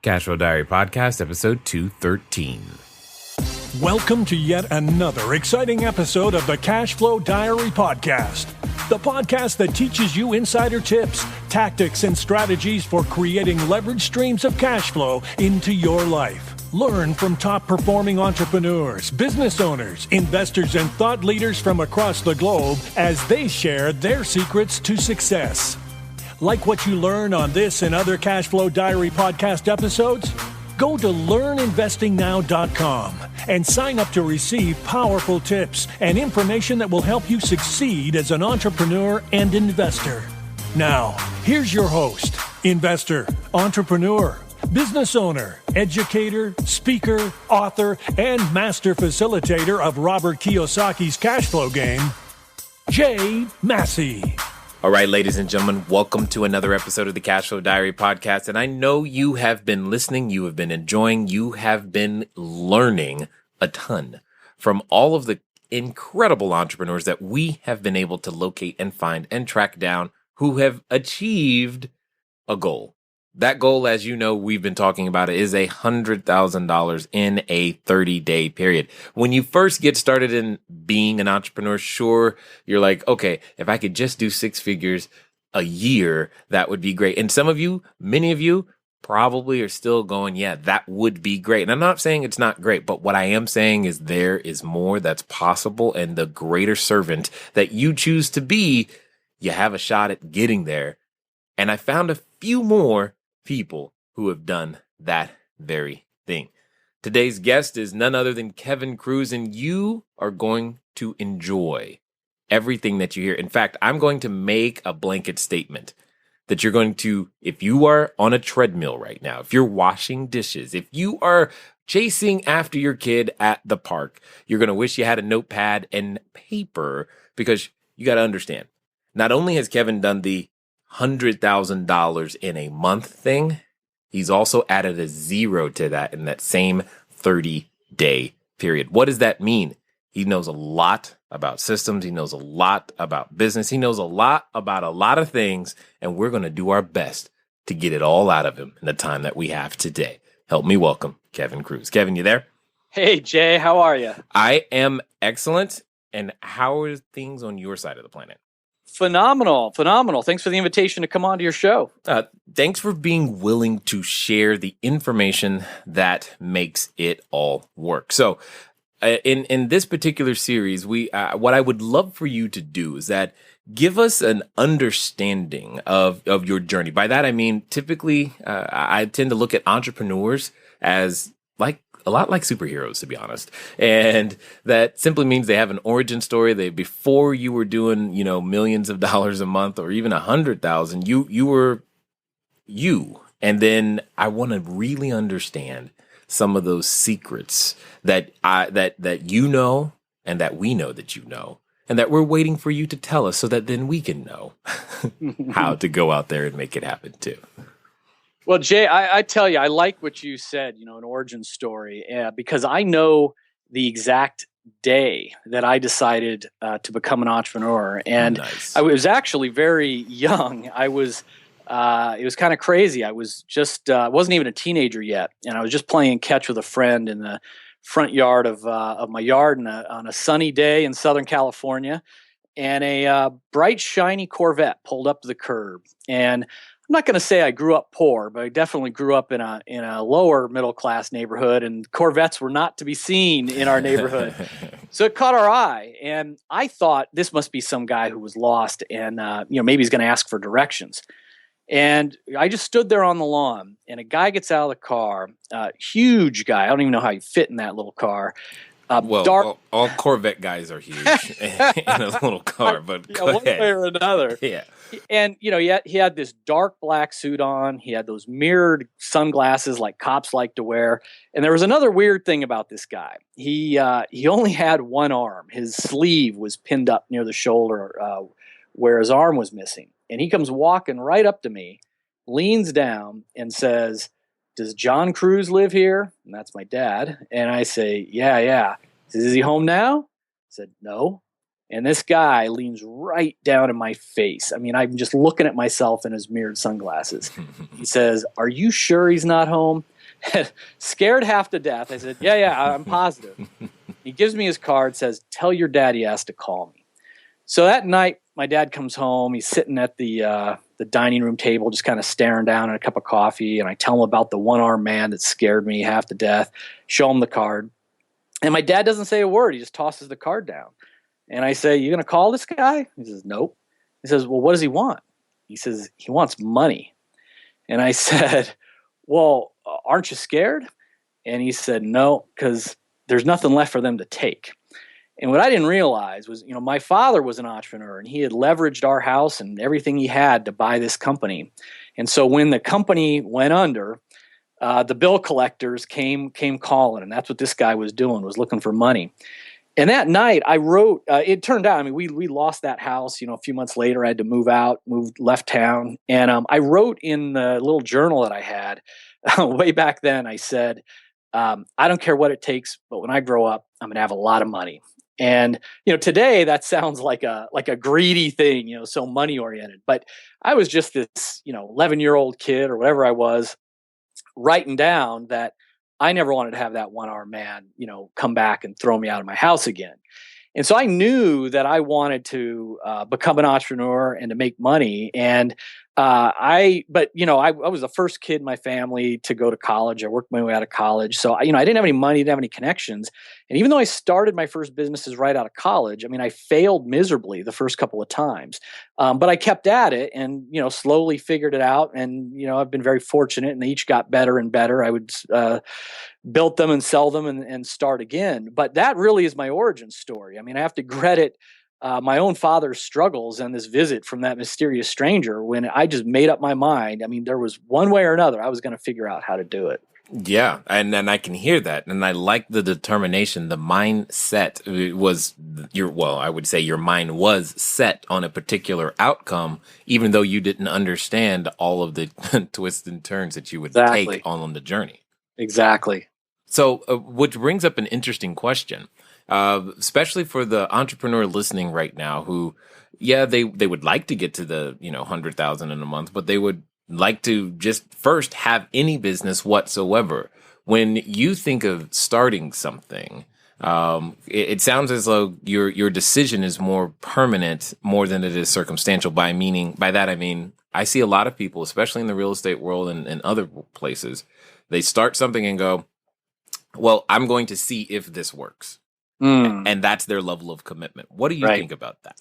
CashFlow Diary Podcast, episode 213. Welcome to yet another exciting episode of the CashFlow Diary Podcast, the podcast that teaches you insider tips, tactics, and strategies for creating leverage streams of cash flow into your life. Learn from top-performing entrepreneurs, business owners, investors, and thought leaders from across the globe as they share their secrets to success. Like what you learn on this and other CashFlow Diary podcast episodes? Go to learninvestingnow.com and sign up to receive powerful tips and information that will help you succeed as an entrepreneur and investor. Now, here's your host, investor, entrepreneur, business owner, educator, speaker, author, and master facilitator of Robert Kiyosaki's cash flow game, Jay Massey. All right, ladies and gentlemen, welcome to another episode of the CashFlow Diary Podcast. And I know you have been listening, you have been enjoying, you have been learning a ton from all of the incredible entrepreneurs that we have been able to locate and find and track down who have achieved a goal. That goal, as you know, we've been talking about it, is $100,000 in a 30-day period. When you first get started in being an entrepreneur, sure, you're like, okay, if I could just do six figures a year, that would be great. And some of you, many of you, probably are still going, yeah, that would be great. And I'm not saying it's not great, but what I am saying is there is more that's possible. And the greater servant that you choose to be, you have a shot at getting there. And I found a few more people who have done that very thing. Today's guest is none other than Kevin Kruse, and you are going to enjoy everything that you hear. In fact, I'm going to make a blanket statement that you're going to, if you are on a treadmill right now, if you're washing dishes, if you are chasing after your kid at the park, you're going to wish you had a notepad and paper, because you got to understand, not only has Kevin done the $100,000 in a month thing, he's also added a zero to that in that same 30-day period. What does that mean? He knows a lot about systems. He knows a lot about business. He knows a lot about a lot of things, and we're going to do our best to get it all out of him in the time that we have today. Help me welcome Kevin Kruse. Kevin, you there? Hey, Jay, how are you? I am excellent. And how are things on your side of the planet? Phenomenal. Thanks for the invitation to come on to your show. Thanks for being willing to share the information that makes it all work. So in this particular series, what I would love for you to do is that give us an understanding of your journey. By that, I mean, typically, I tend to look at entrepreneurs as a lot like superheroes, to be honest. And that simply means they have an origin story. Before you were doing, millions of dollars a month or even 100,000, you were you. And then I want to really understand some of those secrets that you know, and that we know that you know, and that we're waiting for you to tell us so that then we can know how to go out there and make it happen too. Well, Jay, I tell you, I like what you said, an origin story, because I know the exact day that I decided to become an entrepreneur. And nice. I was actually very young. It was kind of crazy. I was just, wasn't even a teenager yet. And I was just playing catch with a friend in the front yard of my yard on a sunny day in Southern California. And a bright, shiny Corvette pulled up to the curb. And I'm not going to say I grew up poor, but I definitely grew up in a lower middle class neighborhood, and Corvettes were not to be seen in our neighborhood. So it caught our eye, and I thought this must be some guy who was lost, and maybe he's going to ask for directions. And I just stood there on the lawn, and a guy gets out of the car, huge guy. I don't even know how he fit in that little car. All Corvette guys are huge in a little car, but go one ahead. way or another. Yeah. And, he had this dark black suit on. He had those mirrored sunglasses like cops like to wear. And there was another weird thing about this guy. He only had one arm. His sleeve was pinned up near the shoulder where his arm was missing. And he comes walking right up to me, leans down and says, "Does John Kruse live here?" And that's my dad. And I say, yeah. He says, "Is he home now?" I said, "No." And this guy leans right down in my face. I mean, I'm just looking at myself in his mirrored sunglasses. He says, "Are you sure he's not home?" Scared half to death. I said, yeah, I'm positive. He gives me his card, says, "Tell your dad he has to call me." So that night, my dad comes home. He's sitting at the dining room table, just kind of staring down at a cup of coffee. And I tell him about the one-armed man that scared me half to death, show him the card. And my dad doesn't say a word. He just tosses the card down. And I say, "You going to call this guy?" He says, "Nope." He says, "Well, what does he want?" He says, "He wants money." And I said, "Well, aren't you scared?" And he said, "No, because there's nothing left for them to take." And what I didn't realize was, my father was an entrepreneur and he had leveraged our house and everything he had to buy this company. And so when the company went under, the bill collectors came calling, and that's what this guy was doing, was looking for money. And that night I wrote, it turned out, we lost that house, a few months later. I had to left town. And I wrote in the little journal that I had way back then, I said, "I don't care what it takes, but when I grow up, I'm going to have a lot of money." And, today that sounds like a greedy thing, so money oriented. But I was just this, 11-year-old kid or whatever I was, writing down that I never wanted to have that one-armed man, come back and throw me out of my house again. And so I knew that I wanted to become an entrepreneur and to make money. And I was the first kid in my family to go to college. I worked my way out of college. So, I didn't have any money, didn't have any connections. And even though I started my first businesses right out of college, I failed miserably the first couple of times. But I kept at it and, slowly figured it out. And, I've been very fortunate and they each got better and better. I would build them and sell them and start again. But that really is my origin story. I have to credit my own father's struggles and this visit from that mysterious stranger when I just made up my mind. There was one way or another, I was going to figure out how to do it. Yeah. And I can hear that. And I like the determination, the mindset was I would say your mind was set on a particular outcome, even though you didn't understand all of the twists and turns that you would take on the journey. Exactly. So, which brings up an interesting question. Especially for the entrepreneur listening right now who, they would like to get to the, 100,000 in a month, but they would like to just first have any business whatsoever. When you think of starting something, it sounds as though your decision is more permanent more than it is circumstantial. By that, I mean, I see a lot of people, especially in the real estate world and other places, they start something and go, "Well, I'm going to see if this works." And that's their level of commitment. What do you think about that?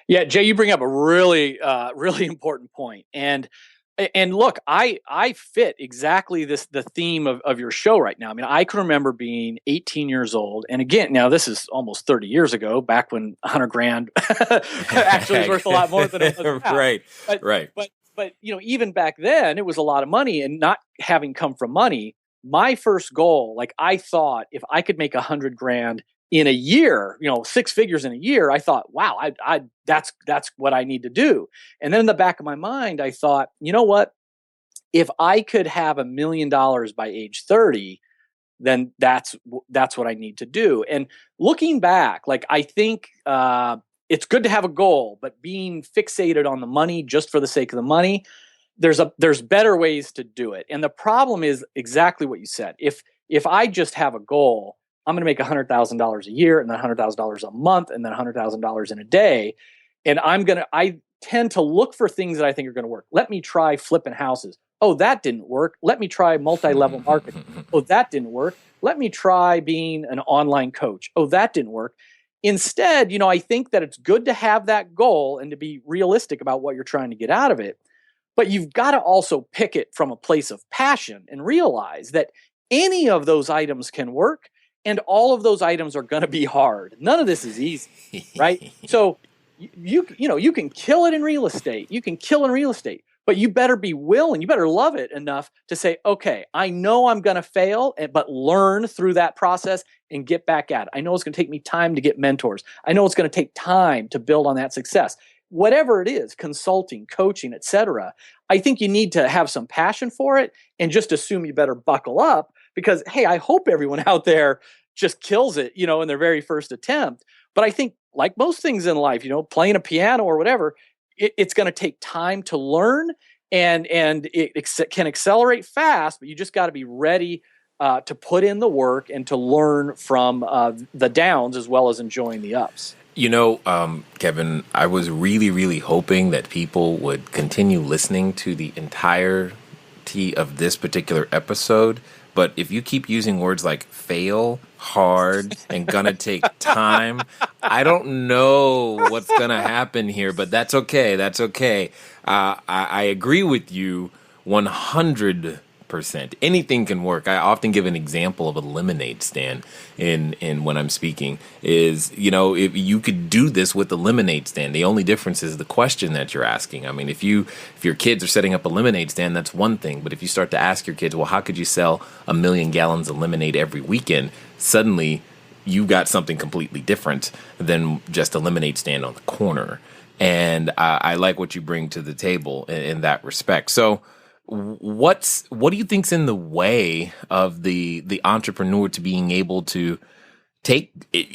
Yeah, Jay, you bring up a really, really important point. And look, I fit exactly the theme of your show right now. I can remember being 18 years old. And again, now this is almost 30 years ago, back when 100 grand actually was worth a lot more than it was now. Right. But even back then, it was a lot of money. And not having come from money, my first goal, I thought if I could make 100 grand in a year, 6 figures in a year, I thought, wow, that's what I need to do. And then in the back of my mind, I thought, you know what? If I could have $1 million by age 30, then that's what I need to do. And looking back, I think it's good to have a goal, but being fixated on the money just for the sake of the money, there's better ways to do it. And the problem is exactly what you said. If I just have a goal, I'm going to make $100,000 a year and then $100,000 a month and then $100,000 in a day. And I tend to look for things that I think are going to work. Let me try flipping houses. Oh, that didn't work. Let me try multi-level marketing. Oh, that didn't work. Let me try being an online coach. Oh, that didn't work. Instead, I think that it's good to have that goal and to be realistic about what you're trying to get out of it. But you've got to also pick it from a place of passion and realize that any of those items can work. And all of those items are going to be hard. None of this is easy, right? So you can kill it in real estate. You can kill in real estate, but you better be willing. You better love it enough to say, okay, I know I'm going to fail, but learn through that process and get back at it. I know it's going to take me time to get mentors. I know it's going to take time to build on that success. Whatever it is, consulting, coaching, etc. I think you need to have some passion for it and just assume you better buckle up. Because, hey, I hope everyone out there just kills it, in their very first attempt. But I think, like most things in life, playing a piano or whatever, it's going to take time to learn, and it can accelerate fast, but you just got to be ready to put in the work and to learn from the downs as well as enjoying the ups. Kevin, I was really, really hoping that people would continue listening to the entirety of this particular episode. But if you keep using words like fail, hard, and gonna take time, I don't know what's gonna happen here, but that's okay. That's okay. I agree with you 100%. Anything can work. I often give an example of a lemonade stand in when I'm speaking is, if you could do this with a lemonade stand, the only difference is the question that you're asking. I mean, if your kids are setting up a lemonade stand, that's one thing. But if you start to ask your kids, well, how could you sell 1 million gallons of lemonade every weekend? Suddenly you got something completely different than just a lemonade stand on the corner. And I like what you bring to the table in that respect. So what do you think's in the way of the entrepreneur to being able to take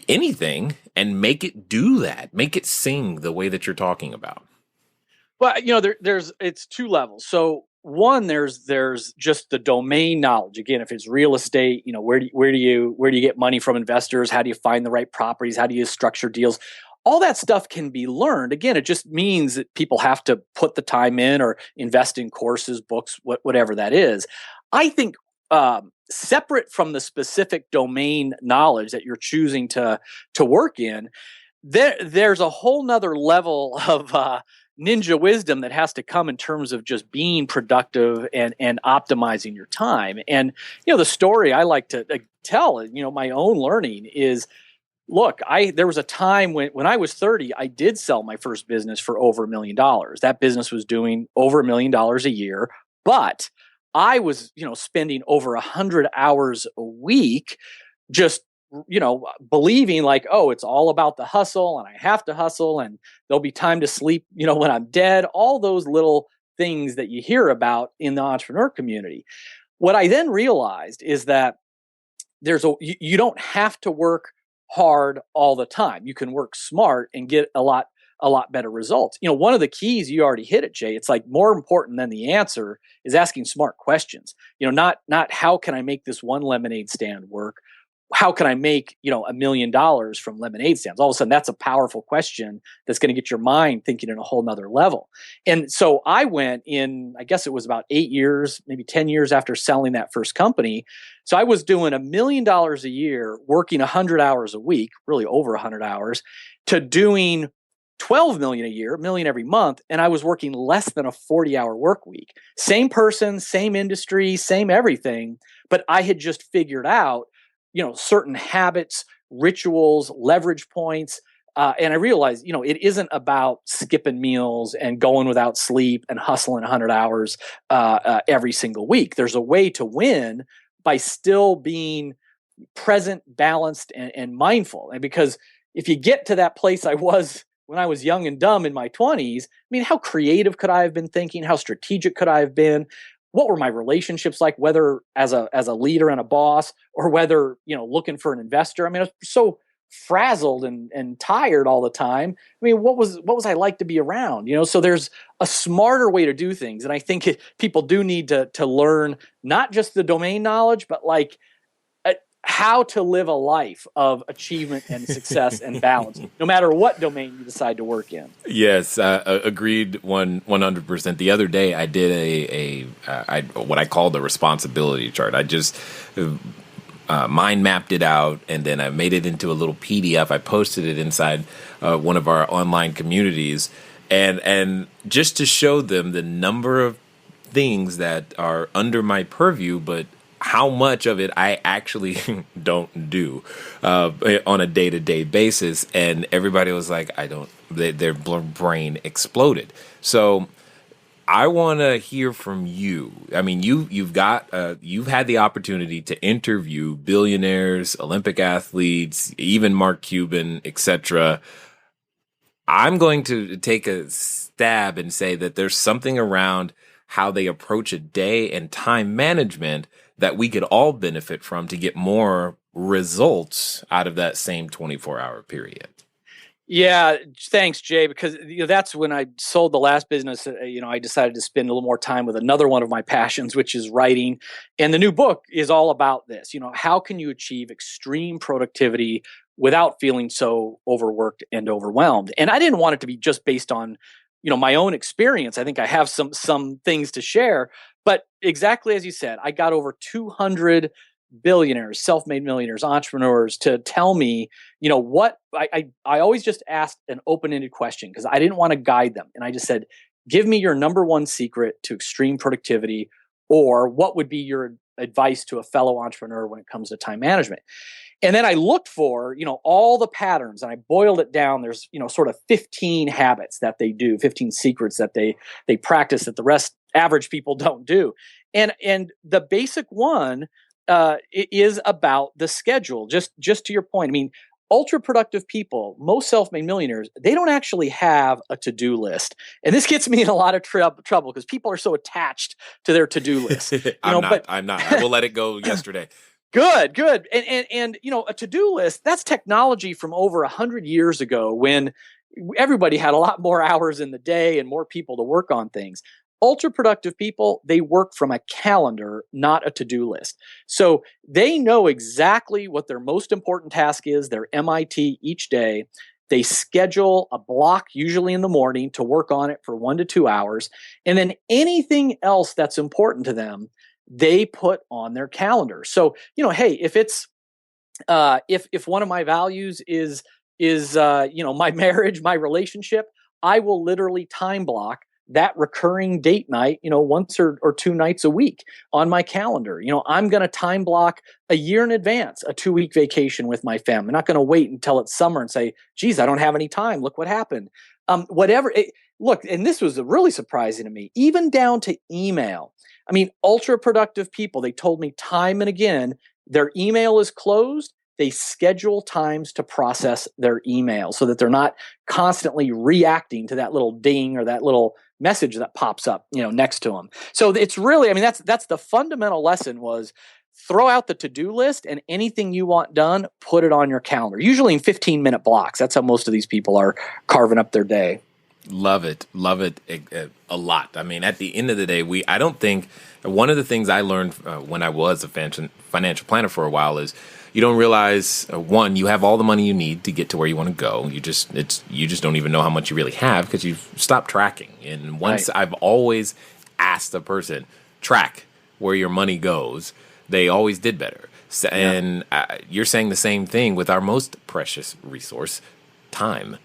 anything and make it do that, make it sing the way that you're talking about? Well, it's two levels. So one, there's just the domain knowledge. Again, if it's real estate, where do you get money from investors? How do you find the right properties? How do you structure deals? All that stuff can be learned. Again, it just means that people have to put the time in or invest in courses, books, whatever that is. I think separate from the specific domain knowledge that you're choosing to work in, there's a whole nother level of ninja wisdom that has to come in terms of just being productive and optimizing your time. And the story I like to tell, my own learning is, look, there was a time when I was 30, I did sell my first business for over $1 million. That business was doing over $1 million a year, but I was, spending over 100 hours a week just, believing like, oh, it's all about the hustle and I have to hustle and there'll be time to sleep, when I'm dead. All those little things that you hear about in the entrepreneur community. What I then realized is that you don't have to work hard all the time. You can work smart and get a lot better results. One of the keys, you already hit it, Jay. It's like more important than the answer is asking smart questions. Not how can I make this one lemonade stand work? How can I make, $1 million from lemonade stands? All of a sudden, that's a powerful question that's going to get your mind thinking in a whole nother level. And so I went in, I guess it was about 8 years, maybe 10 years after selling that first company. So I was doing $1 million a year, working 100 hours a week, really over 100 hours, to doing 12 million a year, $1 million every month. And I was working less than a 40-hour work week. Same person, same industry, same everything. But I had just figured out certain habits, rituals, leverage points. And I realized, it isn't about skipping meals and going without sleep and hustling 100 hours every single week. There's a way to win by still being present, balanced, and mindful. And because if you get to that place I was when I was young and dumb in my 20s, how creative could I have been thinking? How strategic could I have been? What were my relationships like, whether as a leader and a boss or whether, looking for an investor? I was so frazzled and tired all the time. What was I like to be around? So there's a smarter way to do things. And I think people do need to learn not just the domain knowledge, but like how to live a life of achievement and success and balance, no matter what domain you decide to work in. Yes, agreed 100%. The other day I did what I call the responsibility chart. I just mind mapped it out, and then I made it into a little PDF. I posted it inside one of our online communities, and just to show them the number of things that are under my purview, but how much of it I actually don't do on a day-to-day basis. And everybody was like, their brain exploded. So I want to hear from you. You've had the opportunity to interview billionaires, Olympic athletes, even Mark Cuban, etc. I'm going to take a stab and say that there's something around how they approach a day and time management that we could all benefit from to get more results out of that same 24-hour period. Yeah, thanks, Jay. Because that's when I sold the last business. I decided to spend a little more time with another one of my passions, which is writing. And the new book is all about this. How can you achieve extreme productivity without feeling so overworked and overwhelmed? And I didn't want it to be just based on, my own experience. I think I have some things to share. But exactly as you said, I got over 200 billionaires, self-made millionaires, entrepreneurs to tell me, what I always just asked an open-ended question because I didn't want to guide them. And I just said, give me your number one secret to extreme productivity, or what would be your advice to a fellow entrepreneur when it comes to time management? And then I looked for, all the patterns, and I boiled it down. There's, sort of 15 habits that they do, 15 secrets that they practice that the rest average people don't do. And the basic one is about the schedule. Just to your point, I mean, ultra productive people, most self-made millionaires, they don't actually have a to-do list. And this gets me in a lot of trouble because people are so attached to their to-do list. I'm not. I will let it go yesterday. Good. And a to-do list, that's technology from over 100 years ago when everybody had a lot more hours in the day and more people to work on things. Ultra productive people, they work from a calendar, not a to-do list. So they know exactly what their most important task is, their MIT each day. They schedule a block, usually in the morning, to work on it for 1 to 2 hours. And then anything else that's important to them, they put on their calendar. So, hey, if it's if one of my values is my marriage, my relationship, I will literally time block that recurring date night, once or two nights a week on my calendar. I'm going to time block a year in advance, a 2-week vacation with my family. I'm not going to wait until it's summer and say, geez, I don't have any time. Look what happened. Look, and this was really surprising to me, even down to email. I mean, ultra productive people, they told me time and again, their email is closed. They schedule times to process their email so that they're not constantly reacting to that little ding or that little message that pops up, next to them. So it's really, that's the fundamental lesson was throw out the to-do list and anything you want done, put it on your calendar, usually in 15-minute blocks. That's how most of these people are carving up their day. Love it a lot. I mean, at the end of the day, I don't think one of the things I learned when I was a financial planner for a while is you don't realize one, you have all the money you need to get to where you want to go. You just don't even know how much you really have because you've stopped tracking. And once I've always asked a person, track where your money goes, they always did better. So, yeah. And you're saying the same thing with our most precious resource, time.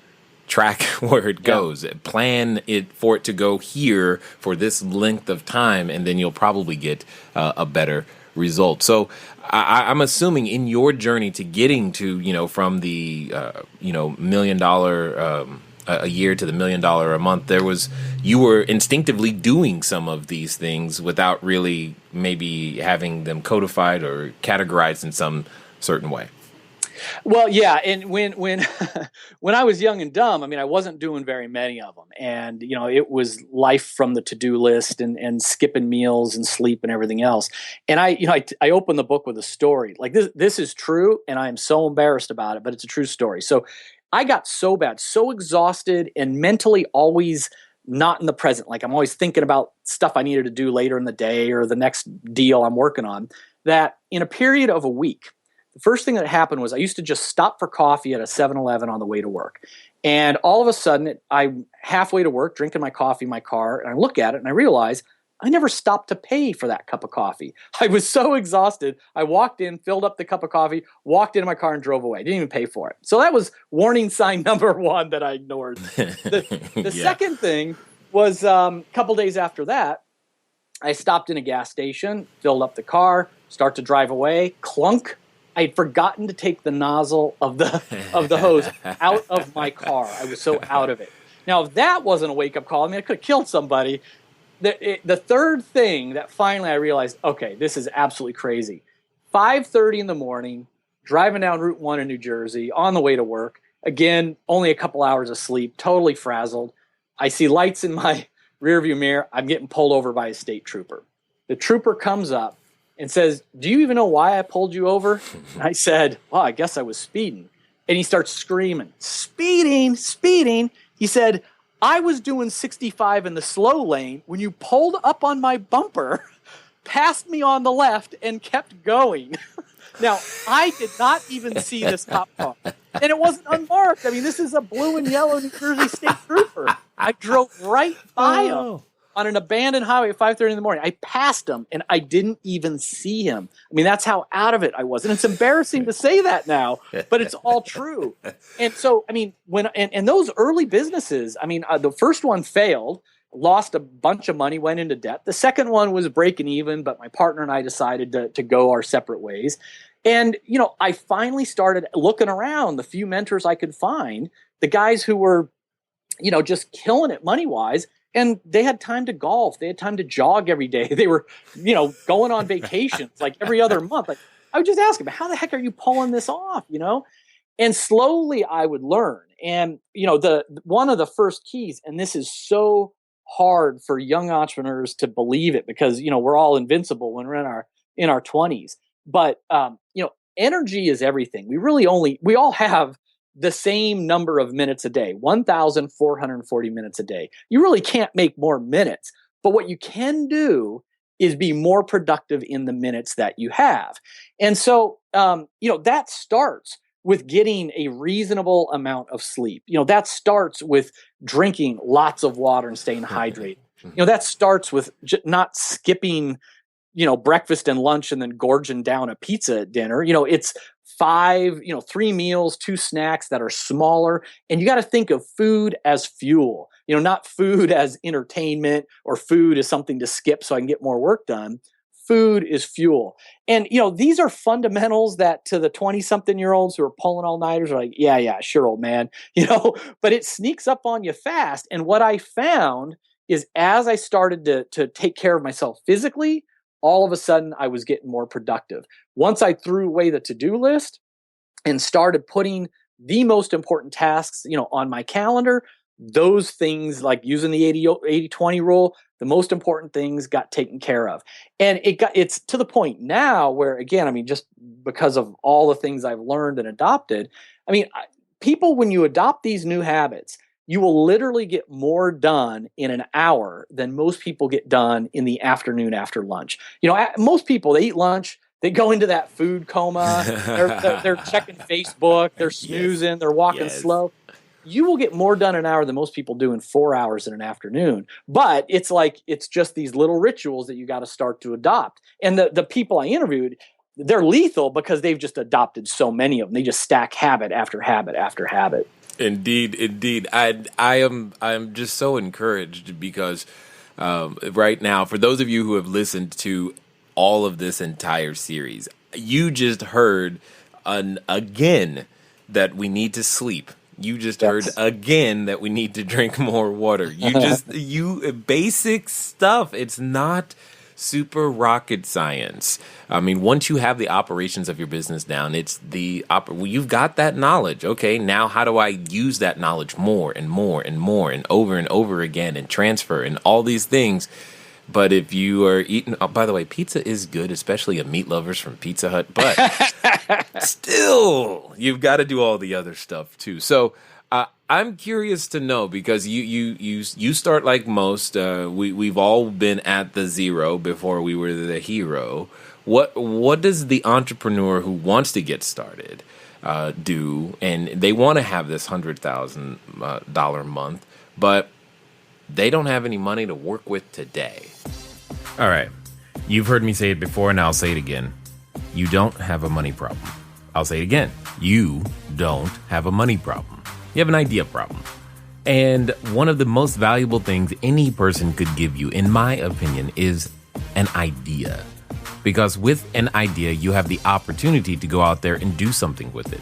Track where it goes. Yeah. Plan it for it to go here for this length of time, and then you'll probably get a better result. So I'm assuming in your journey to getting to, from the, $1 million a year to the $1 million a month, you were instinctively doing some of these things without really maybe having them codified or categorized in some certain way. Well, yeah, and when when I was young and dumb, I wasn't doing very many of them, and it was life from the to-do list and skipping meals and sleep and everything else. And I opened the book with a story like this. This is true, and I am so embarrassed about it, but it's a true story. So I got so bad, so exhausted, and mentally always not in the present. Like I'm always thinking about stuff I needed to do later in the day or the next deal I'm working on. That in a period of a week. The first thing that happened was I used to just stop for coffee at a 7-Eleven on the way to work. And all of a sudden, I'm halfway to work, drinking my coffee in my car, and I look at it and I realize I never stopped to pay for that cup of coffee. I was so exhausted. I walked in, filled up the cup of coffee, walked into my car and drove away. Didn't even pay for it. So that was warning sign number one that I ignored. The second thing was a couple days after that, I stopped in a gas station, filled up the car, start to drive away, clunk. I'd forgotten to take the nozzle of the hose out of my car. I was so out of it. Now, if that wasn't a wake-up call, I could have killed somebody. The third thing that finally I realized, okay, this is absolutely crazy. 5:30 in the morning, driving down Route 1 in New Jersey, on the way to work. Again, only a couple hours of sleep, totally frazzled. I see lights in my rearview mirror. I'm getting pulled over by a state trooper. The trooper comes up and says, "Do you even know why I pulled you over?" And I said, "Well, I guess I was speeding." And he starts screaming, speeding, speeding. He said, I was doing 65 in the slow lane when you pulled up on my bumper, passed me on the left, and kept going. Now, I did not even see this cop car. And it wasn't unmarked. I mean, this is a blue and yellow New Jersey State Trooper. I drove right by him on an abandoned highway at 5:30 in the morning. I passed him, and I didn't even see him. I mean, that's how out of it I was. And it's embarrassing to say that now, but it's all true. And so, I mean, and those early businesses, I mean, the first one failed, lost a bunch of money, went into debt. The second one was breaking even, but my partner and I decided to go our separate ways. And, I finally started looking around the few mentors I could find, the guys who were, just killing it money-wise. And they had time to golf. They had time to jog every day. They were, going on vacations like every other month. Like, I would just ask them, how the heck are you pulling this off? And slowly I would learn. And, one of the first keys, and this is so hard for young entrepreneurs to believe it because, we're all invincible when we're in our 20s. But, energy is everything. We all have the same number of minutes a day, 1,440 minutes a day. You really can't make more minutes, but what you can do is be more productive in the minutes that you have. And so, that starts with getting a reasonable amount of sleep. That starts with drinking lots of water and staying hydrated. That starts with not skipping, breakfast and lunch and then gorging down a pizza at dinner. It's 3 meals, 2 snacks that are smaller. And you got to think of food as fuel, not food as entertainment or food as something to skip so I can get more work done. Food is fuel. And, these are fundamentals that to the 20-something-year-olds who are pulling all-nighters are like, yeah, sure, old man, but it sneaks up on you fast. And what I found is as I started to take care of myself physically, all of a sudden I was getting more productive. Once I threw away the to-do list and started putting the most important tasks, on my calendar, those things like using the 80-20 rule, the most important things got taken care of. And it's to the point now where, again, just because of all the things I've learned and adopted, people, when you adopt these new habits, you will literally get more done in an hour than most people get done in the afternoon after lunch. Most people, they eat lunch, they go into that food coma, they're checking Facebook, they're snoozing, they're walking slow. You will get more done in an hour than most people do in 4 hours in an afternoon. But it's just these little rituals that you got to start to adopt. And the people I interviewed, they're lethal because they've just adopted so many of them. They just stack habit after habit after habit. Indeed. I am just so encouraged because right now, for those of you who have listened to all of this entire series, you just heard again that we need to sleep. You just heard again that we need to drink more water. You basic stuff. It's not super rocket science. Once you have the operations of your business down, it's you've got that knowledge. Okay, now how do I use that knowledge more and more and more and over again and transfer and all these things? But if you are eating, by the way, pizza is good, especially a meat lovers from Pizza Hut. But still, you've got to do all the other stuff too. So I'm curious to know, because you start like most. We've all been at the zero before we were the hero. What does the entrepreneur who wants to get started do? And they want to have this $100,000 month, but they don't have any money to work with today. All right. You've heard me say it before, and I'll say it again. You don't have a money problem. I'll say it again. You don't have a money problem. You have an idea problem. And one of the most valuable things any person could give you, in my opinion, is an idea. Because with an idea, you have the opportunity to go out there and do something with it.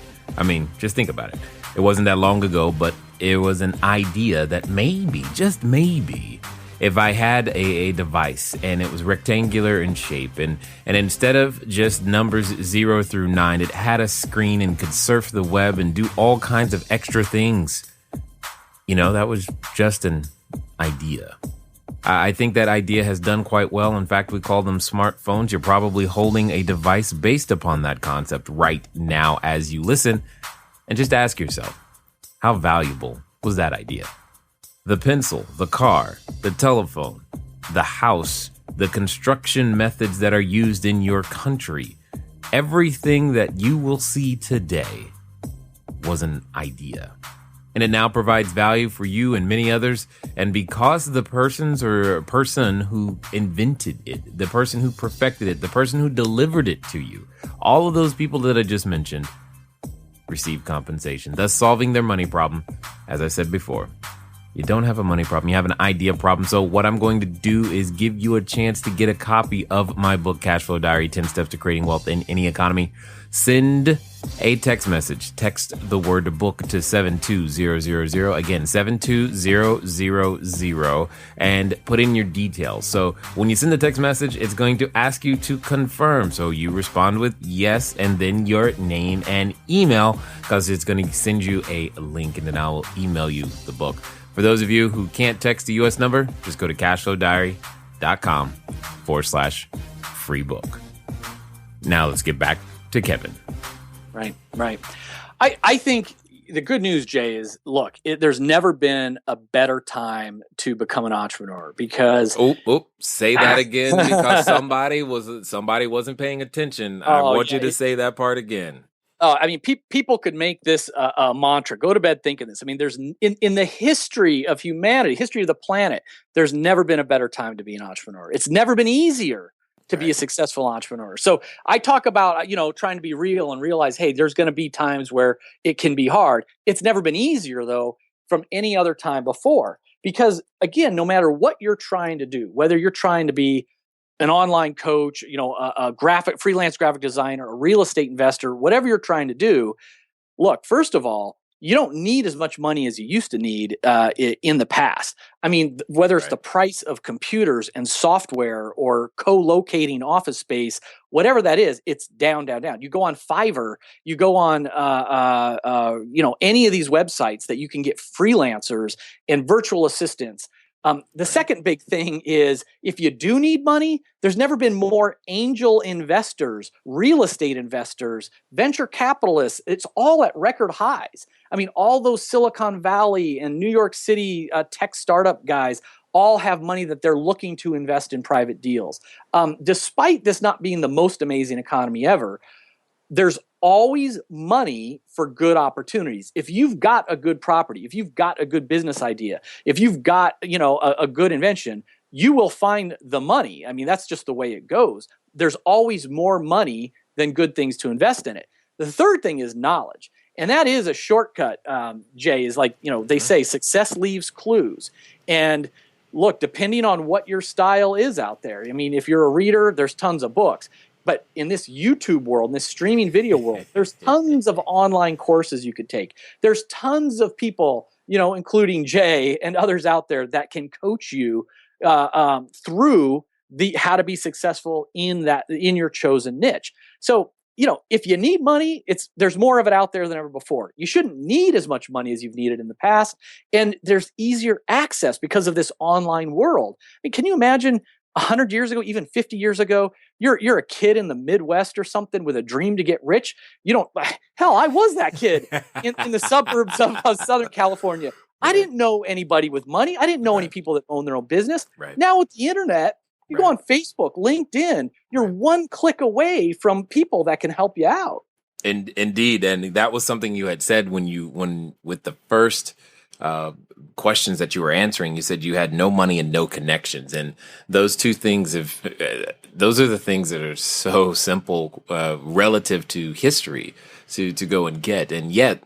Just think about it. It wasn't that long ago, but it was an idea that maybe, just maybe, if I had a device and it was rectangular in shape and instead of just numbers 0 through 9, it had a screen and could surf the web and do all kinds of extra things. That was just an idea. I think that idea has done quite well. In fact, we call them smartphones. You're probably holding a device based upon that concept right now as you listen. And just ask yourself, how valuable was that idea? The pencil, the car, the telephone, the house, the construction methods that are used in your country, everything that you will see today was an idea. And it now provides value for you and many others. And because the person who invented it, the person who perfected it, the person who delivered it to you, all of those people that I just mentioned receive compensation, thus solving their money problem. As I said before, you don't have a money problem, you have an idea problem. So what I'm going to do is give you a chance to get a copy of my book, Cashflow Diary, 10 Steps to Creating Wealth in Any Economy. Send a text message. Text the word book to 72000. Again, 72000, and put in your details. So when you send the text message, it's going to ask you to confirm. So you respond with yes, and then your name and email, because it's going to send you a link, and then I will email you the book. For those of you who can't text the US number, just go to cashflowdiary.com/free book. Now let's get back to Kevin. Right. I think the good news, Jay, is look, there's never been a better time to become an entrepreneur because say that again, because somebody wasn't paying attention. I want you to say that part again. I mean, people could make this a mantra. Go to bed thinking this. I mean, there's in the history of humanity, history of the planet, there's never been a better time to be an entrepreneur. It's never been easier to be a successful entrepreneur. So I talk about, trying to be real and realize, hey, there's going to be times where it can be hard. It's never been easier, though, from any other time before. Because, again, no matter what you're trying to do, whether you're trying to be an online coach, a freelance graphic designer, a real estate investor, whatever you're trying to do, look, first of all, you don't need as much money as you used to need in the past. I mean, whether it's the price of computers and software or co-locating office space, whatever that is, it's down. You go on Fiverr, you go on, any of these websites that you can get freelancers and virtual assistants. The second big thing is if you do need money, there's never been more angel investors, real estate investors, venture capitalists. It's all at record highs. I mean, all those Silicon Valley and New York City tech startup guys all have money that they're looking to invest in private deals. Despite this not being the most amazing economy ever, there's always money for good opportunities. If you've got a good property, if you've got a good business idea, if you've got, a good invention, you will find the money. I mean, that's just the way it goes. There's always more money than good things to invest in it. The third thing is knowledge. And that is a shortcut, Jay, is like, they say success leaves clues. And look, depending on what your style is out there, I mean, if you're a reader, there's tons of books. But in this YouTube world, in this streaming video world, there's tons of online courses you could take. There's tons of people, including Jay and others out there that can coach you through how to be successful in your chosen niche. So, if you need money, there's more of it out there than ever before. You shouldn't need as much money as you've needed in the past, and there's easier access because of this online world. I mean, can you imagine 100 years ago, even 50 years ago, you're a kid in the Midwest or something with a dream to get rich. I was that kid in the suburbs of Southern California. I didn't know anybody with money. I didn't know any people that own their own business. Right. Now with the internet, you go on Facebook, LinkedIn, you're one click away from people that can help you out. And indeed. And that was something you had said when with the first questions that you were answering, you said you had no money and no connections, and those two things those are the things that are so simple relative to history to go and get. And yet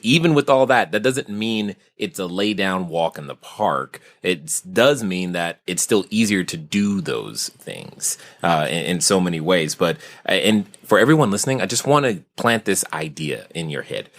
even with all that doesn't mean it's a lay down walk in the park. It does mean that it's still easier to do those things in so many ways. But and for everyone listening, I just want to plant this idea in your head.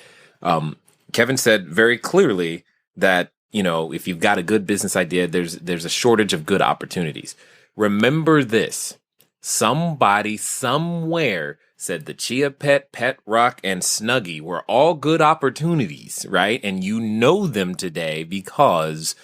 Kevin said very clearly that, if you've got a good business idea, there's a shortage of good opportunities. Remember this. Somebody somewhere said the Chia Pet, Pet Rock, and Snuggie were all good opportunities, right? And you know them today because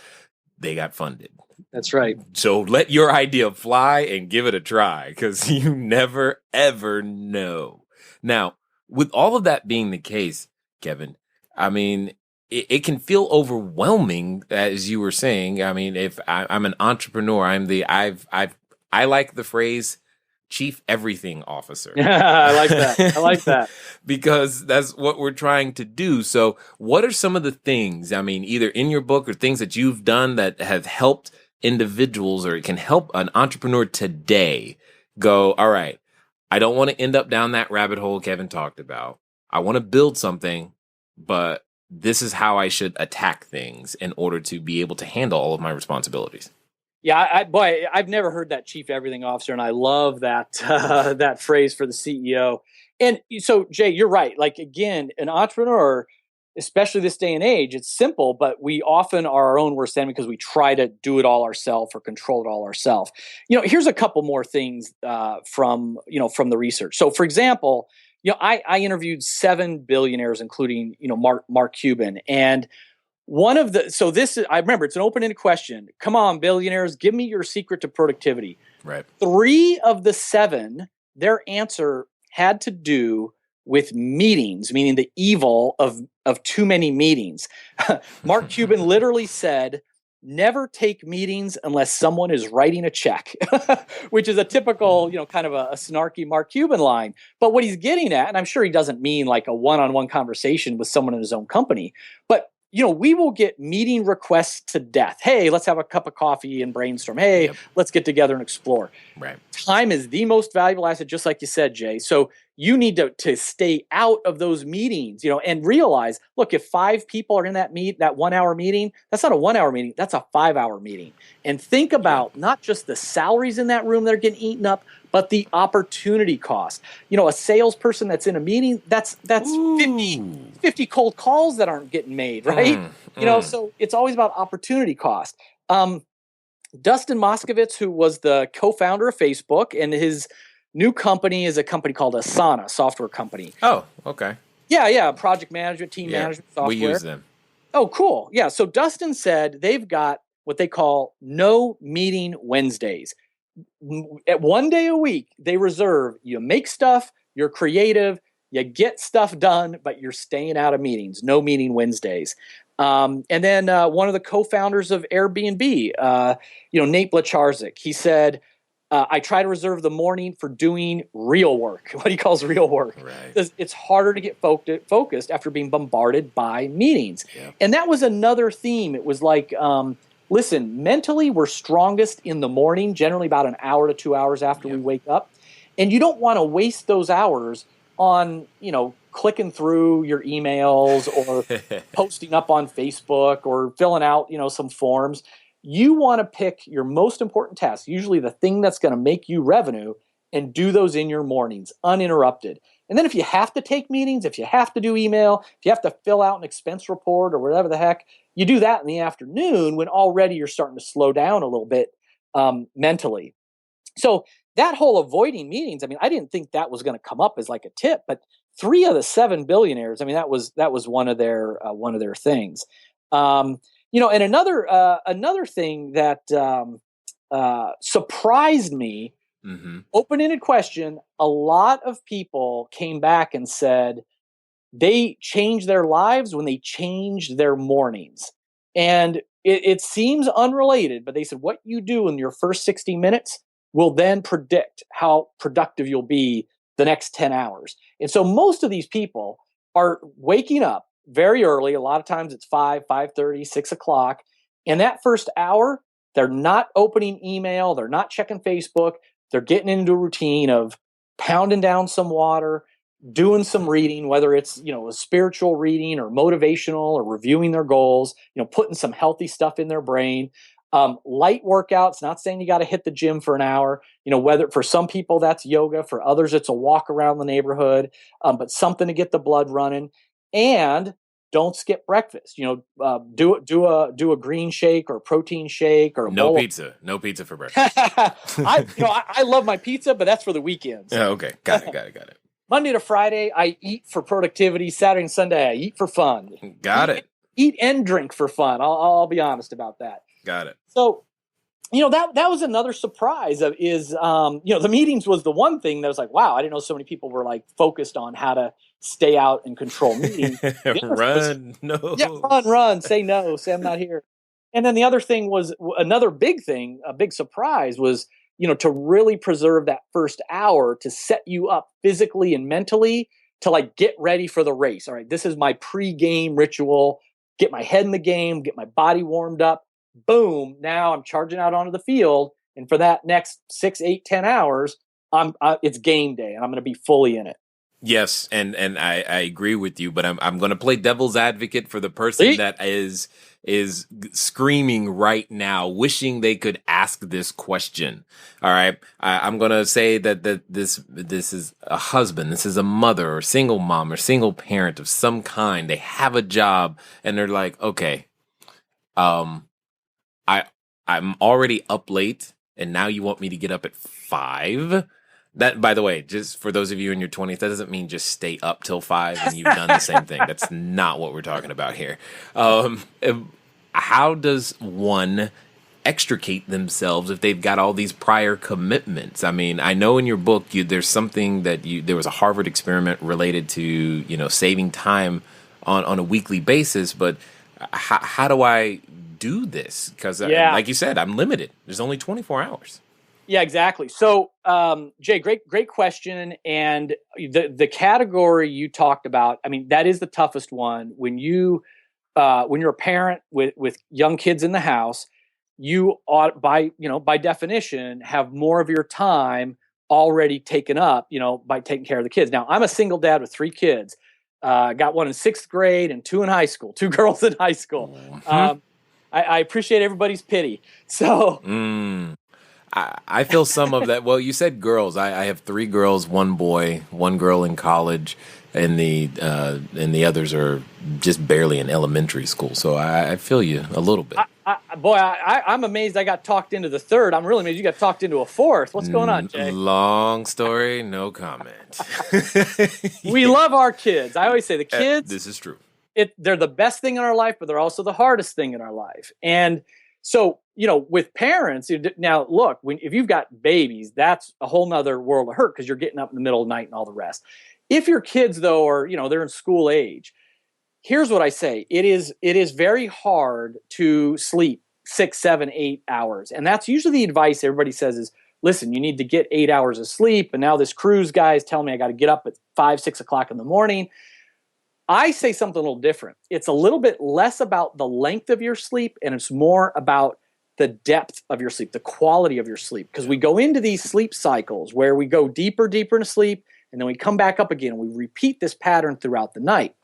they got funded. That's right. So let your idea fly and give it a try, because you never, ever know. Now, with all of that being the case, Kevin, I mean, it can feel overwhelming, as you were saying. I mean, if I'm an entrepreneur, I like the phrase chief everything officer. I like that. I like that. Because that's what we're trying to do. So what are some of the things, I mean, either in your book or things that you've done that have helped individuals, or it can help an entrepreneur today go, all right, I don't want to end up down that rabbit hole Kevin talked about. I want to build something, but this is how I should attack things in order to be able to handle all of my responsibilities. Yeah, I've never heard that chief everything officer, and I love that that phrase for the CEO. And so, Jay, you're right. Like, again, an entrepreneur, especially this day and age, it's simple, but we often are our own worst enemy because we try to do it all ourselves or control it all ourselves. Here's a couple more things from the research. So, for example, I interviewed 7 billionaires, including Mark Cuban, and I remember it's an open-ended question. Come on, billionaires, give me your secret to productivity. Right. 3 of the 7, their answer had to do with meetings, meaning the evil of too many meetings. Mark Cuban literally said, never take meetings unless someone is writing a check, which is a typical, kind of a snarky Mark Cuban line. But what he's getting at, and I'm sure he doesn't mean like a one-on-one conversation with someone in his own company, but we will get meeting requests to death. Hey, let's have a cup of coffee and brainstorm. Hey, yep. Let's get together and explore. Right. Time is the most valuable asset, just like you said, Jay. So you need to stay out of those meetings, and realize, look, if 5 people are in that 1 hour meeting, that's not a 1 hour meeting, that's a 5 hour meeting. And think about not just the salaries in that room that are getting eaten up, but the opportunity cost. A salesperson that's in a meeting, that's 50 cold calls that aren't getting made, right? So it's always about opportunity cost. Dustin Moskovitz, who was the co-founder of Facebook, and his new company is a company called Asana, software company. Oh, okay. Yeah, project management, team management software. We use them. Oh, cool. Yeah, so Dustin said they've got what they call no meeting Wednesdays. At 1 day a week, they reserve, you make stuff, you're creative, you get stuff done, but you're staying out of meetings. No meeting Wednesdays. And then one of the co-founders of Airbnb, Nate Blacharczyk, he said, I try to reserve the morning for doing real work, what he calls real work. Right. It's harder to get focused after being bombarded by meetings. Yep. And that was another theme. It was like, listen, mentally we're strongest in the morning, generally about an hour to 2 hours after we wake up. And you don't want to waste those hours on, clicking through your emails or posting up on Facebook or filling out, some forms. You want to pick your most important tasks, usually the thing that's going to make you revenue, and do those in your mornings, uninterrupted. And then if you have to take meetings, if you have to do email, if you have to fill out an expense report or whatever the heck, you do that in the afternoon when already you're starting to slow down a little bit mentally. So that whole avoiding meetings, I didn't think that was going to come up as like a tip, but 3 of the 7 billionaires, that was one of their things. And another thing that surprised me, open-ended question, a lot of people came back and said they changed their lives when they changed their mornings. And it seems unrelated, but they said what you do in your first 60 minutes will then predict how productive you'll be the next 10 hours. And so most of these people are waking up very early. A lot of times it's 5:30, 6 o'clock. And that first hour, they're not opening email. They're not checking Facebook. They're getting into a routine of pounding down some water, doing some reading, whether it's, a spiritual reading or motivational or reviewing their goals, putting some healthy stuff in their brain. Light workouts, not saying you got to hit the gym for an hour, whether for some people that's yoga, for others it's a walk around the neighborhood, but something to get the blood running. And don't skip breakfast. Do a green shake or a protein shake or no pizza for breakfast. I love my pizza, but that's for the weekends. Yeah, okay, got it. Monday to Friday, I eat for productivity. Saturday and Sunday, I eat for fun. Got it. Eat and drink for fun. I'll be honest about that. Got it. So that was another surprise the meetings was the one thing that was like, wow, I didn't know so many people were like focused on how to stay out and control meetings. Run, no. Yeah, run, say no, say I'm not here. And then the other thing was another big thing, a big surprise was, to really preserve that first hour to set you up physically and mentally to like get ready for the race. All right, this is my pre-game ritual, get my head in the game, get my body warmed up. Boom, now I'm charging out onto the field. And for that next 6, 8, 10 hours, it's game day and I'm going to be fully in it. Yes, and I agree with you, but I'm going to play devil's advocate for the person that is screaming right now, wishing they could ask this question. All right, I'm going to say that this is a husband, this is a mother or single mom or single parent of some kind. They have a job and they're like, okay, I'm already up late, and now you want me to get up at 5. That, by the way, just for those of you in your 20s, that doesn't mean just stay up till 5 and you've done the same thing. That's not what we're talking about here. How does one extricate themselves if they've got all these prior commitments? I mean, I know in your book there's something there was a Harvard experiment related to saving time on a weekly basis, but how do I do this? Because like you said, I'm limited. There's only 24 hours. Yeah, exactly. So, Jay, great question. And the category you talked about, I mean, that is the toughest one. When you're a parent with young kids in the house, you ought by definition have more of your time already taken up, by taking care of the kids. Now, I'm a single dad with 3 kids. Got one in 6th grade and 2 in high school, 2 girls in high school. Mm-hmm. I appreciate everybody's pity. So. I feel some of that. Well, you said girls. I have 3 girls, 1 boy, 1 girl in college, and the others are just barely in elementary school. So I feel you a little bit. I'm amazed I got talked into the 3rd. I'm really amazed you got talked into a 4th. What's going on, Jay? Long story, no comment. We love our kids. I always say the kids. This is true. They're the best thing in our life, but they're also the hardest thing in our life. And so, with parents, now look, if you've got babies, that's a whole nother world of hurt because you're getting up in the middle of the night and all the rest. If your kids, though, are, they're in school age, here's what I say. It is very hard to sleep 6, 7, 8 hours. And that's usually the advice everybody says is, listen, you need to get 8 hours of sleep. And now this Kruse guy is telling me I got to get up at 5, 6 o'clock in the morning. I say something a little different. It's a little bit less about the length of your sleep, and it's more about the depth of your sleep, the quality of your sleep. Because we go into these sleep cycles where we go deeper into sleep, and then we come back up again, and we repeat this pattern throughout the night.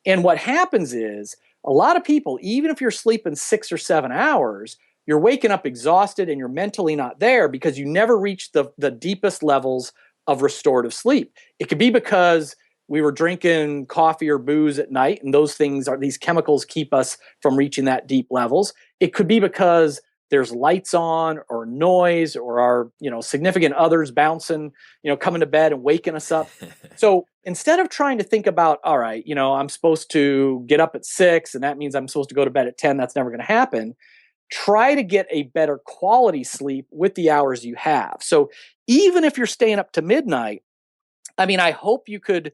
And what happens is, a lot of people, even if you're sleeping 6 or 7 hours, you're waking up exhausted and you're mentally not there because you never reach the deepest levels of restorative sleep. It could be because we were drinking coffee or booze at night, and these chemicals keep us from reaching that deep levels. It could be because there's lights on or noise or our, significant others bouncing, coming to bed and waking us up. So instead of trying to think about, all right, I'm supposed to get up at 6 and that means I'm supposed to go to bed at 10, that's never going to happen. Try to get a better quality sleep with the hours you have. So even if you're staying up to midnight, I mean, I hope you could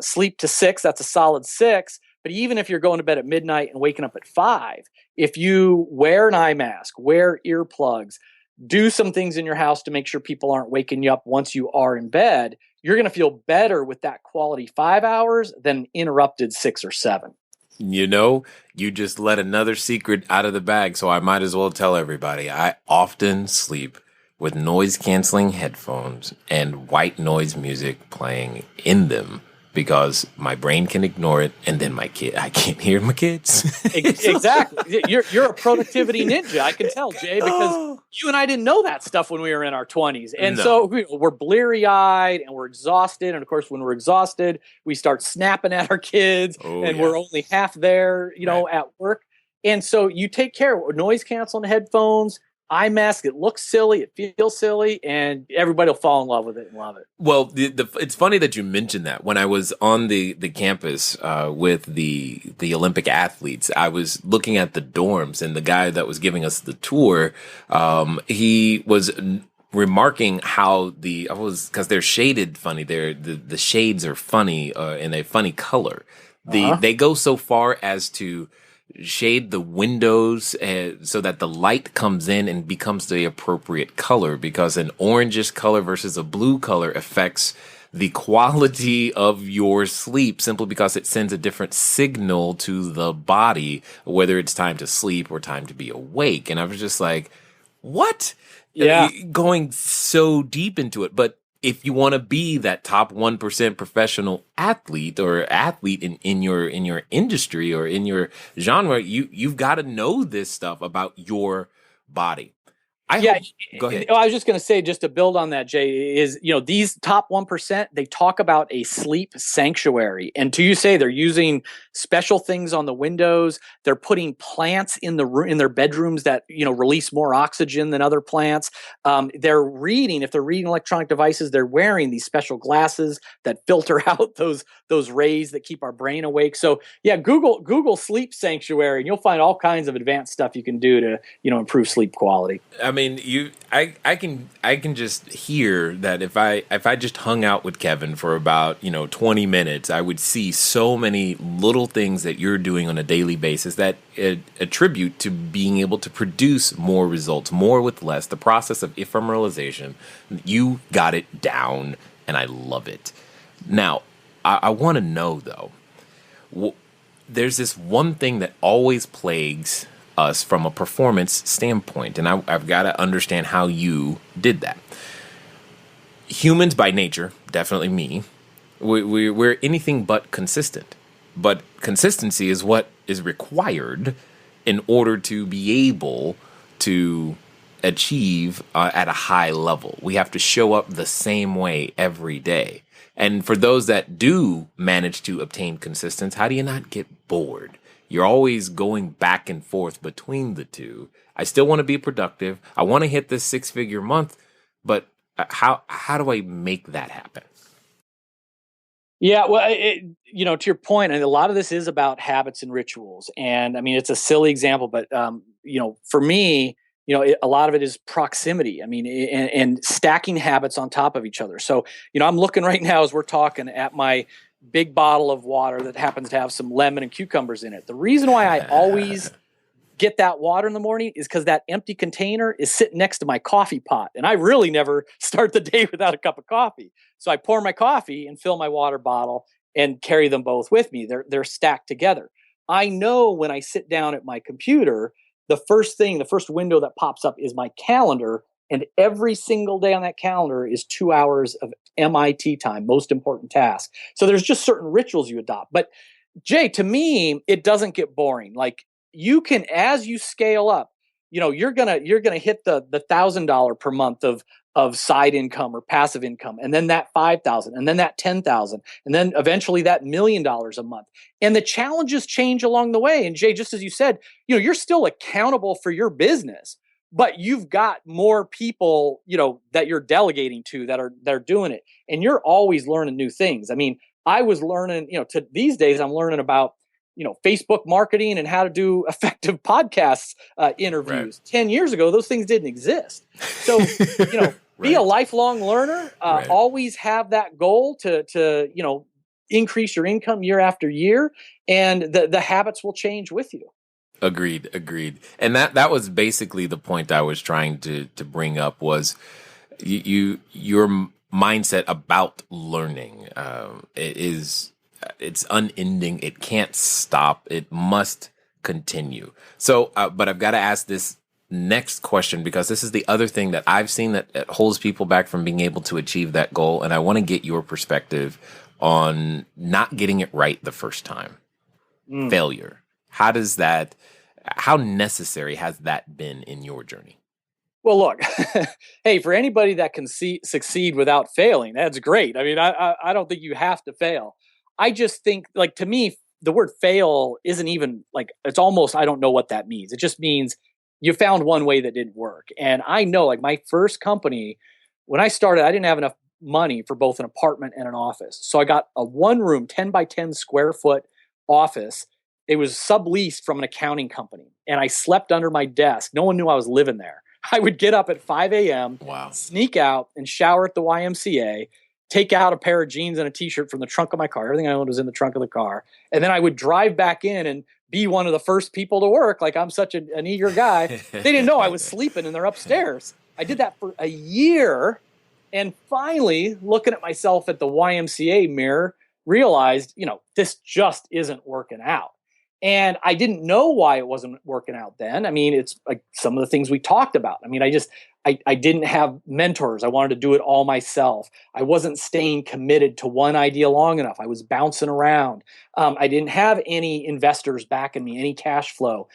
sleep to 6. That's a solid 6. But even if you're going to bed at midnight and waking up at 5, if you wear an eye mask, wear earplugs, do some things in your house to make sure people aren't waking you up once you are in bed, you're going to feel better with that quality 5 hours than interrupted 6 or 7. You just let another secret out of the bag, so I might as well tell everybody. I often sleep with noise-canceling headphones and white noise music playing in them because my brain can ignore it, and then I can't hear my kids. Exactly. You're a productivity ninja, I can tell, Jay, because you and I didn't know that stuff when we were in our 20s. And so we're bleary-eyed and we're exhausted. And, of course, when we're exhausted, we start snapping at our kids, we're only half there, at work. And so you take care of noise-canceling headphones, eye mask. It looks silly. It feels silly, and everybody will fall in love with it and love it. Well, it's funny that you mentioned that. When I was on the campus with the Olympic athletes, I was looking at the dorms, and the guy that was giving us the tour, he was remarking how because they're shaded funny. The shades are funny in a funny color. They go so far as to shade the windows so that the light comes in and becomes the appropriate color, because an orangish color versus a blue color affects the quality of your sleep, simply because it sends a different signal to the body, whether it's time to sleep or time to be awake. And I was just like, what? Yeah. Going so deep into it. But if you want to be that top 1% professional athlete or athlete in your industry or in your genre, you've got to know this stuff about your body. Go ahead. I was just going to say, just to build on that, Jay, is, these top 1%, they talk about a sleep sanctuary. And to you say they're using special things on the windows. They're putting plants in their bedrooms that, release more oxygen than other plants. If they're reading electronic devices, they're wearing these special glasses that filter out those rays that keep our brain awake. So yeah, Google sleep sanctuary, and you'll find all kinds of advanced stuff you can do to, improve sleep quality. I mean, I can just hear that if I just hung out with Kevin for about 20 minutes, I would see so many little things that you're doing on a daily basis that attribute to being able to produce more results, more with less. The process of ephemeralization, you got it down, and I love it. Now, I want to know though, there's this one thing that always plagues us from a performance standpoint, and I've got to understand how you did that. Humans by nature, definitely me, we're anything but consistent. But consistency is what is required in order to be able to achieve at a high level. We have to show up the same way every day. And for those that do manage to obtain consistency, how do you not get bored? You're always going back and forth between the two. I still want to be productive. I want to hit this 6-figure month, but how do I make that happen? Yeah, well, to your point, and a lot of this is about habits and rituals. And I mean, it's a silly example, but for me, a lot of it is proximity. I mean, and stacking habits on top of each other. So, I'm looking right now as we're talking at my big bottle of water that happens to have some lemon and cucumbers in it. The reason why I always get that water in the morning is because that empty container is sitting next to my coffee pot. And I really never start the day without a cup of coffee. So I pour my coffee and fill my water bottle and carry them both with me. They're stacked together. I know when I sit down at my computer, the first window that pops up is my calendar. And every single day on that calendar is 2 hours of MIT time, most important task. So there's just certain rituals you adopt. But Jay, to me, it doesn't get boring. Like, you can, as you scale up, you're gonna hit the $1,000 per month of side income or passive income, and then that 5,000, and then that 10,000, and then eventually that $1 million a month. And the challenges change along the way. And Jay, just as you said, you're still accountable for your business, but you've got more people, that you're delegating to that are doing it, and you're always learning new things. I mean, I was learning, these days I'm learning about Facebook marketing and how to do effective podcast interviews. Right. 10 years ago, those things didn't exist. So, be a lifelong learner, always have that goal to increase your income year after year, and the habits will change with you. Agreed. And that was basically the point I was trying to bring up was your mindset about learning it's unending. It can't stop. It must continue. So, but I've got to ask this next question, because this is the other thing that I've seen that holds people back from being able to achieve that goal. And I want to get your perspective on not getting it right the first time. Failure. How necessary has that been in your journey? Well, look, hey, for anybody that can succeed without failing, that's great. I mean, I don't think you have to fail. I just think, like, to me, the word fail isn't even, like, it's almost, I don't know what that means. It just means, you found one way that didn't work. And I know, like, my first company, when I started, I didn't have enough money for both an apartment and an office. So I got a 1-room, 10 by 10 square foot office. It was subleased from an accounting company. And I slept under my desk. No one knew I was living there. I would get up at 5 a.m., Wow. sneak out and shower at the YMCA, take out a pair of jeans and a t-shirt from the trunk of my car. Everything I owned was in the trunk of the car. And then I would drive back in and be one of the first people to work. Like, I'm such an eager guy. They didn't know I was sleeping and they're upstairs. I did that for a year. And finally, looking at myself at the YMCA mirror, realized, this just isn't working out. And I didn't know why it wasn't working out then. I mean, it's like some of the things we talked about. I mean, I didn't have mentors. I wanted to do it all myself. I wasn't staying committed to one idea long enough. I was bouncing around. I didn't have any investors backing me, any cash flow.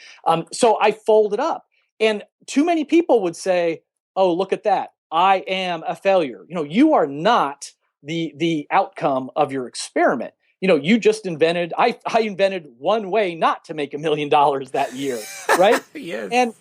So I folded up. And too many people would say, oh, look at that. I am a failure. You are not the outcome of your experiment. You just invented, I invented one way not to make $1 million that year, right? Yes. And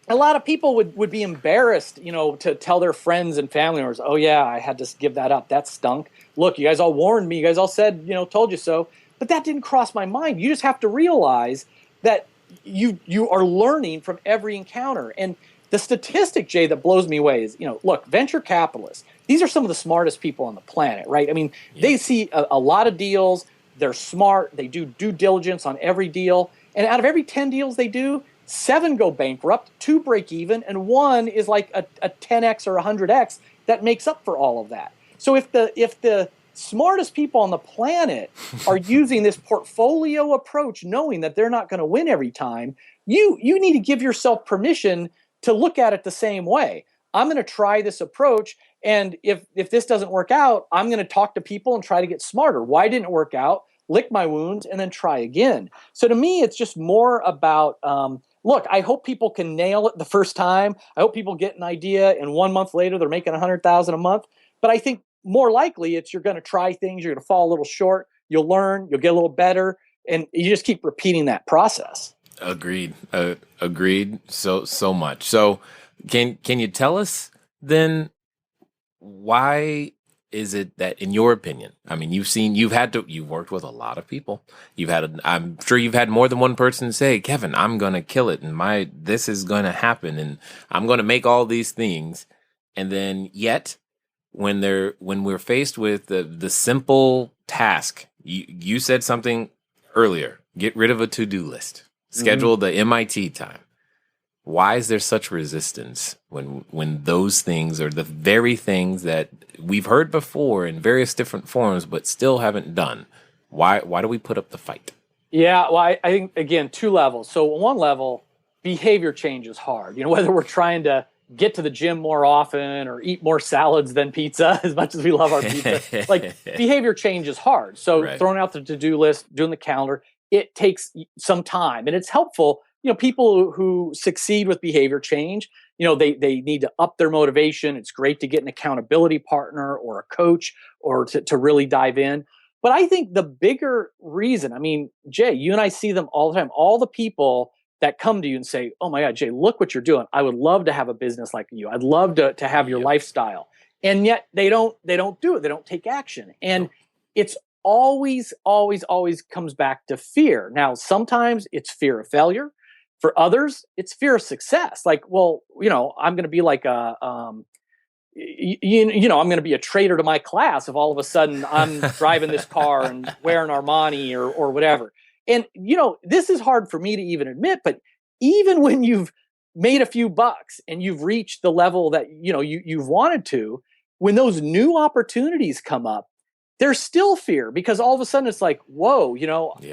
a lot of people would be embarrassed, to tell their friends and family members, oh yeah, I had to give that up. That stunk. Look, you guys all warned me. You guys all said, told you so. But that didn't cross my mind. You just have to realize that you are learning from every encounter. And the statistic, Jay, that blows me away is, look, venture capitalists, these are some of the smartest people on the planet, right? I mean, They see a lot of deals. They're smart. They do due diligence on every deal. And out of every 10 deals they do, 7 go bankrupt, 2 break even, and 1 is like a 10x or 100x that makes up for all of that. So if the smartest people on the planet are using this portfolio approach, knowing that they're not going to win every time, you need to give yourself permission to look at it the same way. I'm going to try this approach, and if this doesn't work out, I'm going to talk to people and try to get smarter. Why didn't it work out? Lick my wounds and then try again. So to me, it's just more about, look, I hope people can nail it the first time. I hope people get an idea and 1 month later they're making $100,000 a month. But I think more likely it's you're going to try things, you're going to fall a little short, you'll learn, you'll get a little better, and you just keep repeating that process. Agreed. Agreed. So much. So can you tell us then, why is it that, in your opinion, I mean, you've worked with a lot of people. I'm sure you've had more than one person say, Kevin, I'm going to kill it. And this is going to happen. And I'm going to make all these things. And then yet when we're faced with the simple task, you said something earlier, get rid of a to-do list, schedule the MIT time. Why is there such resistance when those things are the very things that we've heard before in various different forms, but still haven't done? Why do we put up the fight? Yeah, well, I think, again, 2 levels. So on one level, behavior change is hard. Whether we're trying to get to the gym more often or eat more salads than pizza, as much as we love our pizza, like, behavior change is hard. So Right. Throwing out the to-do list, doing the calendar, it takes some time, and it's helpful. People who succeed with behavior change, they need to up their motivation. It's great to get an accountability partner or a coach or to really dive in. But I think the bigger reason, I mean, Jay, you and I see them all the time, all the people that come to you and say, oh my God, Jay, look what you're doing. I would love to have a business like you. I'd love to have your lifestyle. And yet they don't do it. They don't take action. And it's always comes back to fear. Now, sometimes it's fear of failure. For others, it's fear of success. Like, well, I'm going to be like I'm going to be a traitor to my class if all of a sudden I'm driving this car and wearing Armani or whatever. And, this is hard for me to even admit, but even when you've made a few bucks and you've reached the level that, you've wanted to, when those new opportunities come up, there's still fear, because all of a sudden it's like, whoa,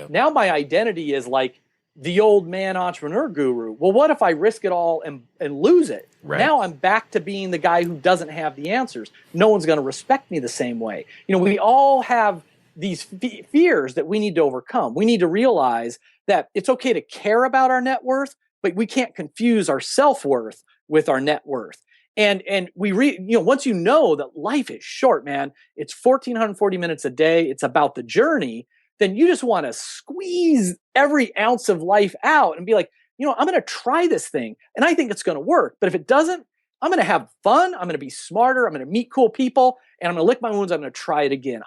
now my identity is like the old man entrepreneur guru. Well, what if I risk it all and lose it? Right. Now I'm back to being the guy who doesn't have the answers. No one's going to respect me the same way. We all have these fears that we need to overcome. We need to realize that it's okay to care about our net worth, but we can't confuse our self-worth with our net worth. And once you know that life is short, man, it's 1,440 minutes a day. It's about the journey. Then you just want to squeeze every ounce of life out and be like, I'm going to try this thing and I think it's going to work. But if it doesn't, I'm going to have fun. I'm going to be smarter. I'm going to meet cool people and I'm going to lick my wounds. I'm going to try it again.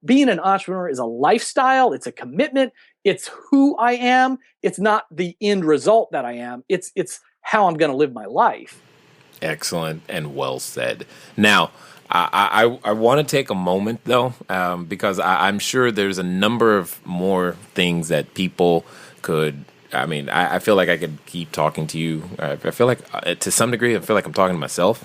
Being an entrepreneur is a lifestyle. It's a commitment. It's who I am. It's not the end result that I am. It's how I'm going to live my life. Excellent and well said. Now, I want to take a moment, though, because I'm sure there's a number of more things that people could. I mean, I feel like I could keep talking to you. I feel like, to some degree, I feel like I'm talking to myself.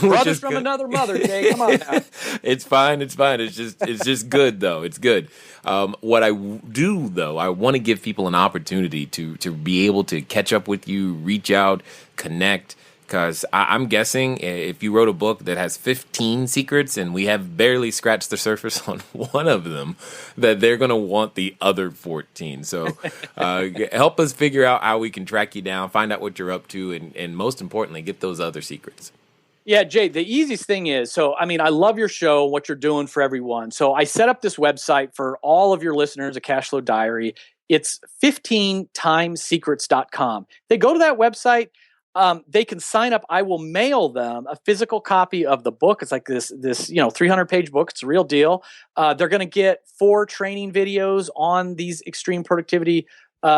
Brothers from another mother, Jay. Come on now. It's fine. It's just good, though. It's good. What I do, though, I want to give people an opportunity to be able to catch up with you, reach out, connect. Because I'm guessing if you wrote a book that has 15 secrets and we have barely scratched the surface on one of them, that they're going to want the other 14. So help us figure out how we can track you down, find out what you're up to, and most importantly, get those other secrets. Yeah, Jay, the easiest thing is, I love your show, what you're doing for everyone. So I set up this website for all of your listeners at CashFlow Diary. It's 15timesecrets.com. They go to that website. They can sign up. I will mail them a physical copy of the book. It's like this 300-page book. It's a real deal. They're going to get 4 training videos on these extreme productivity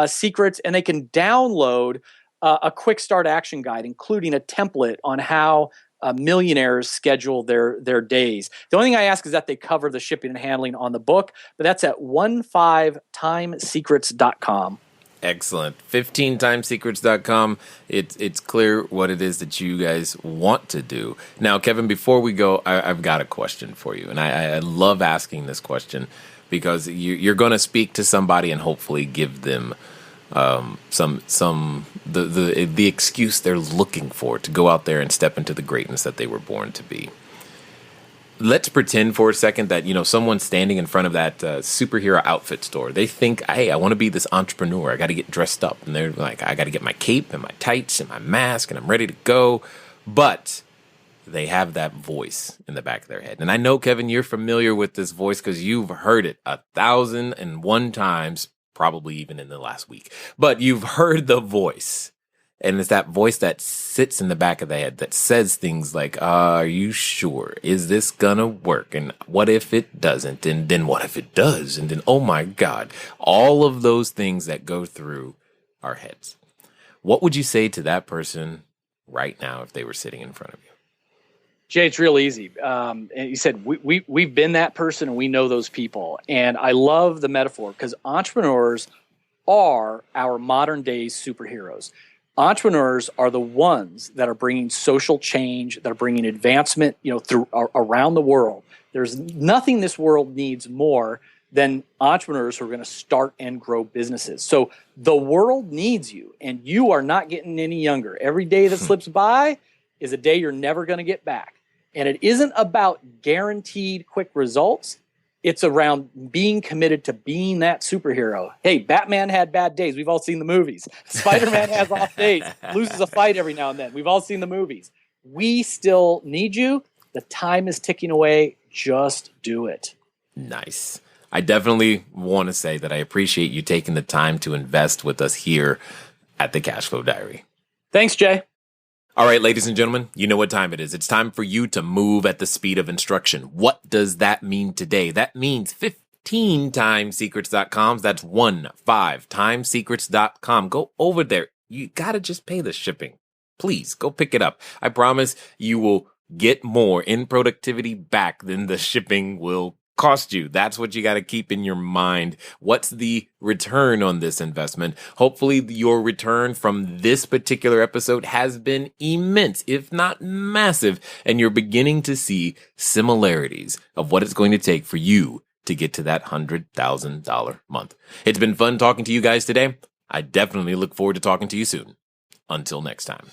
secrets, and they can download a quick start action guide, including a template on how millionaires schedule their days. The only thing I ask is that they cover the shipping and handling on the book, but that's at 15timesecrets.com. Excellent. 15timesecrets.com. It's clear what it is that you guys want to do. Now, Kevin, before we go, I've got a question for you. And I love asking this question because you're going to speak to somebody and hopefully give them the excuse they're looking for to go out there and step into the greatness that they were born to be. Let's pretend for a second that, someone's standing in front of that superhero outfit store. They think, hey, I want to be this entrepreneur. I got to get dressed up. And they're like, I got to get my cape and my tights and my mask and I'm ready to go. But they have that voice in the back of their head. And I know, Kevin, you're familiar with this voice because you've heard it 1,001 times, probably even in the last week. But you've heard the voice. And it's that voice that sits in the back of the head that says things like, are you sure? Is this gonna work? And what if it doesn't? And then what if it does? And then, oh my God, all of those things that go through our heads. What would you say to that person right now if they were sitting in front of you? Jay, it's real easy. And you said we've been that person and we know those people. And I love the metaphor because entrepreneurs are our modern day superheroes. Entrepreneurs are the ones that are bringing social change, that are bringing advancement, through around the world. There's nothing this world needs more than entrepreneurs who are going to start and grow businesses. So the world needs you, and you are not getting any younger. Every day that slips by is a day you're never going to get back. And it isn't about guaranteed quick results. It's around being committed to being that superhero. Hey, Batman had bad days. We've all seen the movies. Spider-Man has off days, loses a fight every now and then. We've all seen the movies. We still need you. The time is ticking away. Just do it. Nice. I definitely want to say that I appreciate you taking the time to invest with us here at the Cashflow Diary. Thanks, Jay. All right, ladies and gentlemen, you know what time it is. It's time for you to move at the speed of instruction. What does that mean today? That means 15timesecrets.com. That's 15timesecrets.com. Go over there. You got to just pay the shipping. Please go pick it up. I promise you will get more in productivity back than the shipping will cost you. That's what you got to keep in your mind. What's the return on this investment? Hopefully your return from this particular episode has been immense, if not massive, and you're beginning to see similarities of what it's going to take for you to get to that $100,000 month. It's been fun talking to you guys today. I definitely look forward to talking to you soon. Until next time.